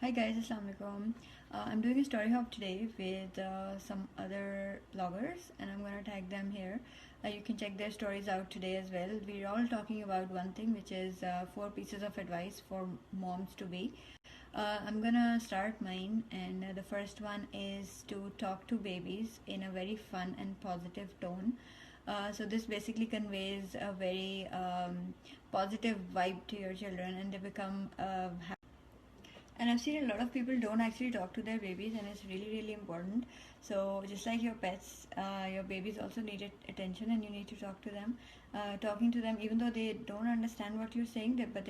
Hi guys, Assalamualaikum. I'm doing a story hop today with some other bloggers and I'm gonna tag them here. You can check their stories out today as well. We're all talking about one thing, which is four pieces of advice for moms to be. I'm gonna start mine, and the first one is to talk to babies in a very fun and positive tone. So this basically conveys a very positive vibe to your children, and they become and I've seen a lot of people don't actually talk to their babies, and it's really, really important. So, just like your pets, your babies also need attention, and you need to talk to them. Talking to them, even though they don't understand what you're saying, but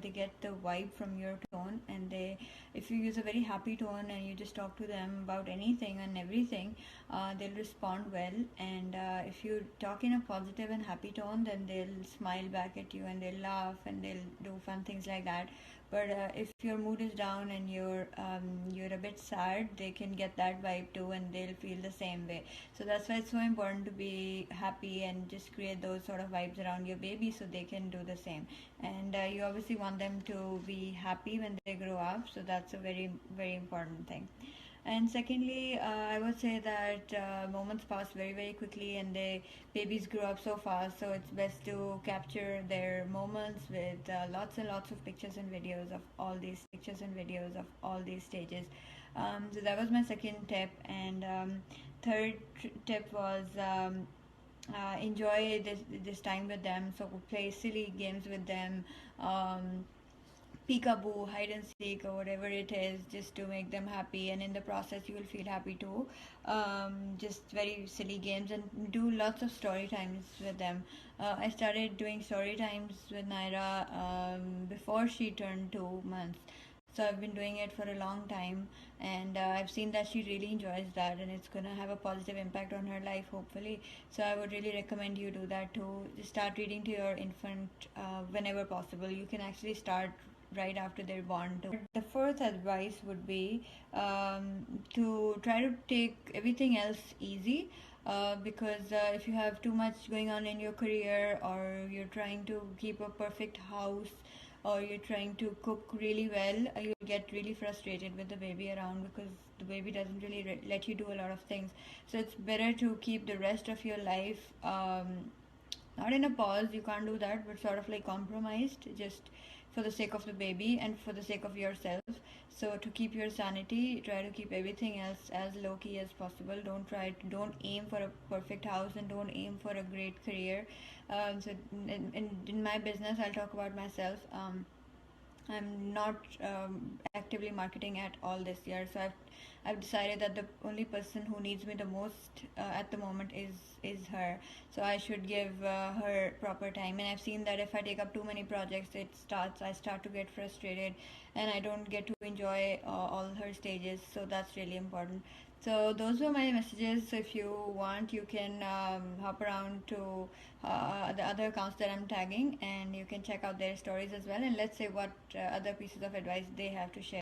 they get the vibe from your tone, and if you use a very happy tone and you just talk to them about anything and everything, they'll respond well. And if you talk in a positive and happy tone, then they'll smile back at you and they'll laugh and they'll do fun things like that. But if your mood is down and you're a bit sad, they can get that vibe too, and they'll feel the same way. So that's why it's so important to be happy and just create those sort of vibes around your baby so they can do the same. And you obviously want them to be happy when they grow up, so that's a very, very important thing. And secondly, I would say that moments pass very, very quickly, and babies grow up so fast. So it's best to capture their moments with lots and lots of pictures and videos of all these stages. So that was my second tip, and third tip was enjoy this time with them. So play silly games with them. Peekaboo, hide and seek, or whatever it is, just to make them happy, and in the process, you will feel happy too. Just very silly games, and do lots of story times with them. I started doing story times with Naira before she turned 2 months. So I've been doing it for a long time, and I've seen that she really enjoys that, and it's gonna have a positive impact on her life, hopefully. So I would really recommend you do that too. Just start reading to your infant whenever possible. You can actually start right after they're born too. The fourth advice would be to try to take everything else easy. Because if you have too much going on in your career, or you're trying to keep a perfect house, or you're trying to cook really well, you'll get really frustrated with the baby around, because the baby doesn't really let you do a lot of things. So it's better to keep the rest of your life not in a pause, you can't do that, but sort of like compromised, just for the sake of the baby and for the sake of yourself. So to keep your sanity, try to keep everything else as low key as possible. Don't aim for a perfect house, and don't aim for a great career. So in my business, I'll talk about myself. I'm not actively marketing at all this year, so I've decided that the only person who needs me the most at the moment is her. So I should give her proper time. And I've seen that if I take up too many projects, I start to get frustrated, and I don't get to enjoy all her stages. So that's really important. So those were my messages. So if you want, you can hop around to the other accounts that I'm tagging, and you can check out their stories as well. And let's say what other pieces of advice they have to share.